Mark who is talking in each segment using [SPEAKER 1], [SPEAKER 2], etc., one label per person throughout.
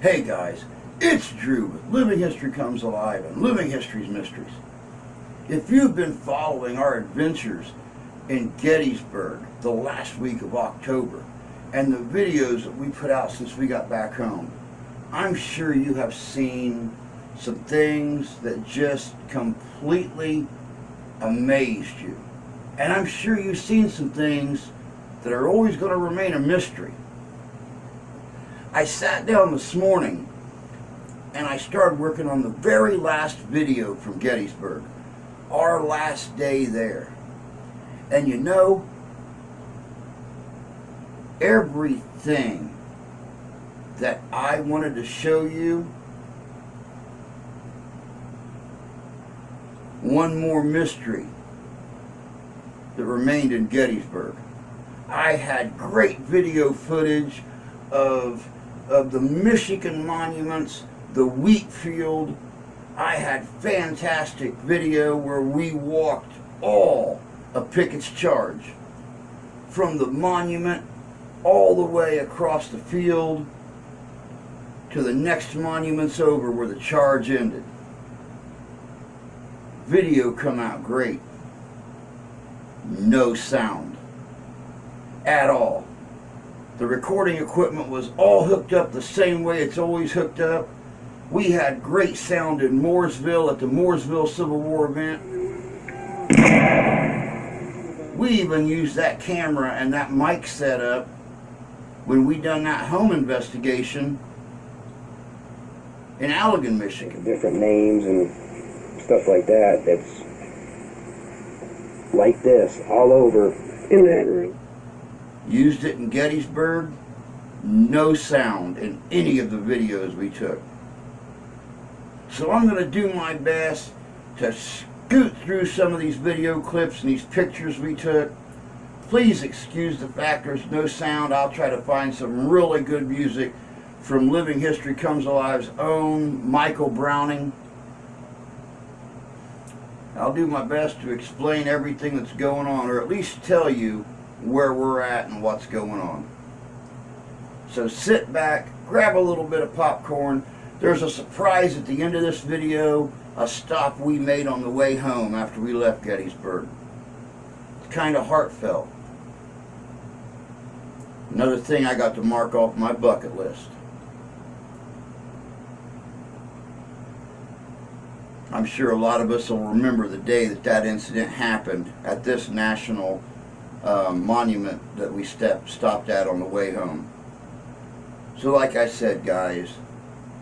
[SPEAKER 1] Hey guys, it's Drew with Living History Comes Alive and Living History's Mysteries. If you've been following our adventures in Gettysburg the last week of October and the videos that we put out since we got back home, I'm sure you have seen some things that just completely amazed you. And I'm sure you've seen some things that are always going to remain a mystery. I sat down this morning and I started working on the very last video from Gettysburg, our last day there. And you know, everything that I wanted to show you, one more mystery that remained in Gettysburg. I had great video footage of the Michigan monuments, the wheat field. I had fantastic video where we walked all of Pickett's charge from the monument all the way across the field to the next monuments over where the charge ended. Video come out great. No sound at all. The recording equipment was all hooked up the same way it's always hooked up. We had great sound in Mooresville at the Mooresville Civil War event. We even used that camera and that mic setup when we done that home investigation in Allegan, Michigan.
[SPEAKER 2] Different names and stuff like that. That's like this all over in that room.
[SPEAKER 1] Used it in Gettysburg. No sound in any of the videos we took. So I'm going to do my best to scoot through some of these video clips and these pictures we took. Please excuse the fact there's no sound. I'll try to find some really good music from Living History Comes Alive's own Michael Browning. I'll do my best to explain everything that's going on, or at least tell you where we're at and what's going on. So sit back, grab a little bit of popcorn. There's a surprise at the end of this video, a stop we made on the way home after we left Gettysburg. It's kind of heartfelt. Another thing I got to mark off my bucket list. I'm sure a lot of us will remember the day that that incident happened at this national monument that we stopped at on the way home. So like I said, guys,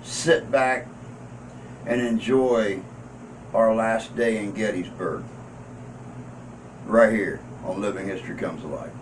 [SPEAKER 1] sit back and enjoy our last day in Gettysburg right here on Living History Comes Alive.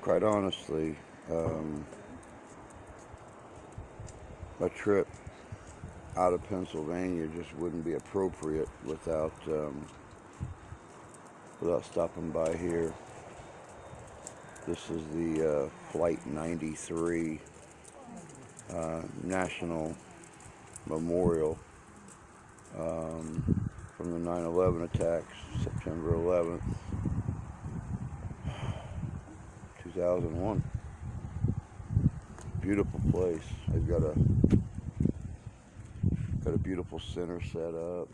[SPEAKER 1] quite honestly, a trip out of Pennsylvania just wouldn't be appropriate without stopping by here. This is the Flight 93 National Memorial from the 9/11 attacks, September 11th, 2001. Beautiful place. They've got a beautiful center set up.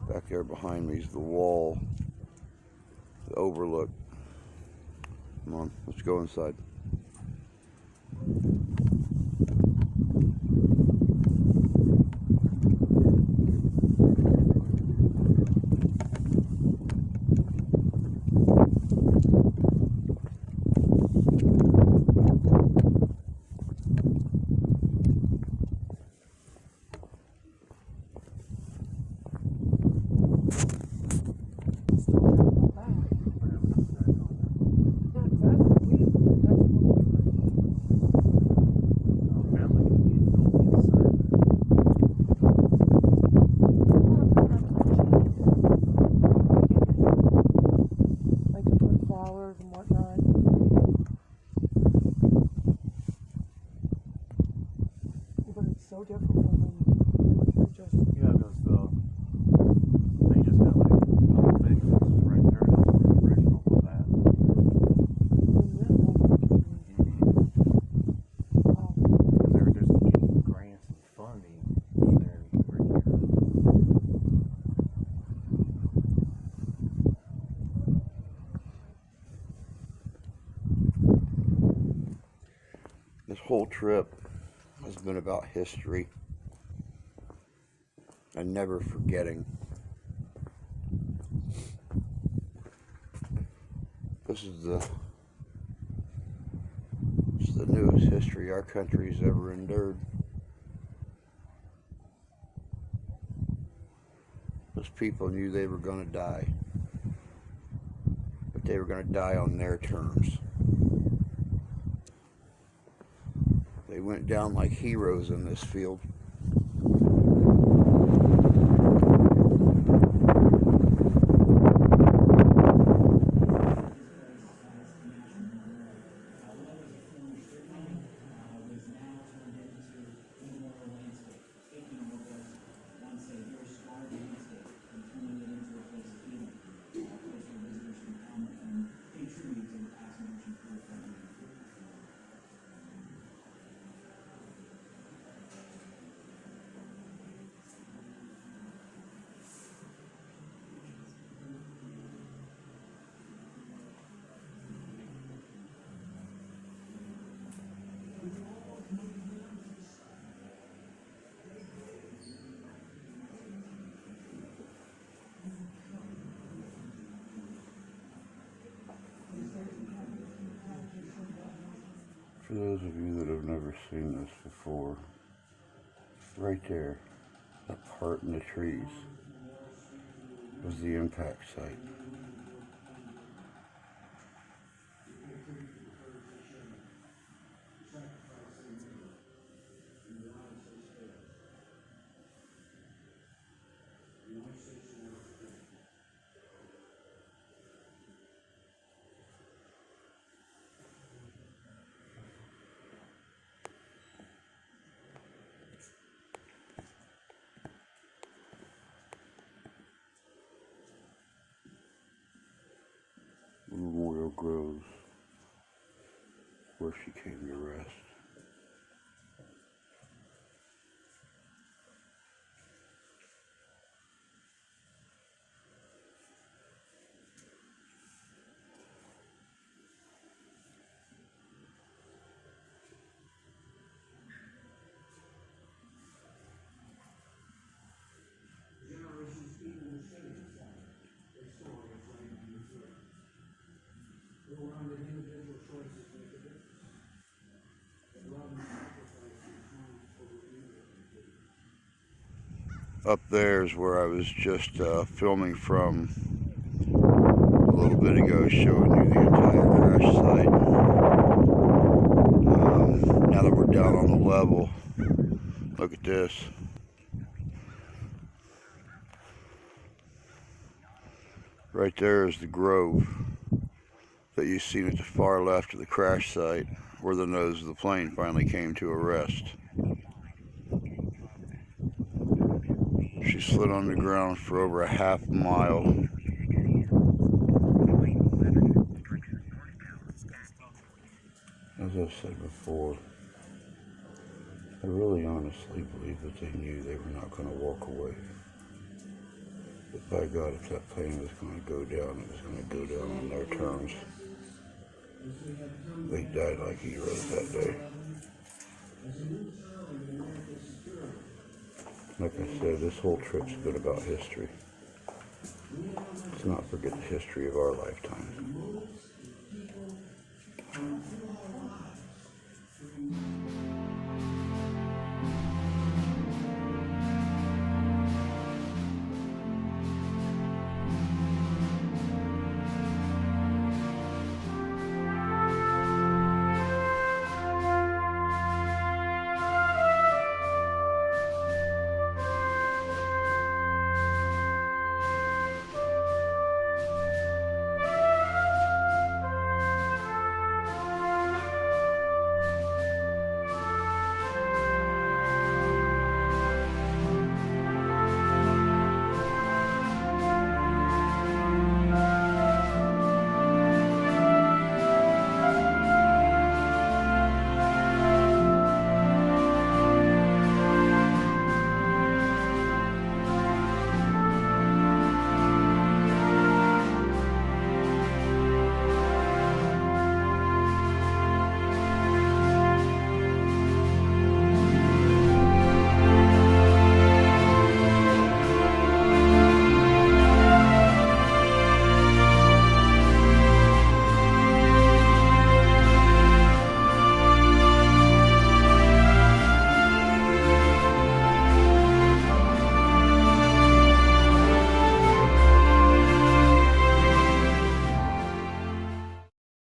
[SPEAKER 1] Back there behind me is the wall, the overlook. Come on, let's go inside.
[SPEAKER 3] So different from when you just...
[SPEAKER 4] Yeah, because they just got like big fences right there. That's where the original was at. Because they were just getting grants and funding there right here.
[SPEAKER 1] This whole trip has been about history and never forgetting. This is the newest history our country's ever endured. Those people knew they were going to die, but they were going to die on their terms. They went down like heroes in this field. For those of you that have never seen this before, right there, that part in the trees was the impact site. The memorial grows where she came to rest. Up there is where I was just filming from bit ago showing you the entire crash site. Now that we're down on the level, look at this. Right there is the grove that you've seen at the far left of the crash site, where the nose of the plane finally came to a rest. She slid on the ground for over a half mile. As I've said before, I really honestly believe that they knew they were not going to walk away. But by God, if that plane was going to go down, it was going to go down on their terms. They died like heroes that day. Like I said, this whole trip's been about history. Let's not forget the history of our lifetime.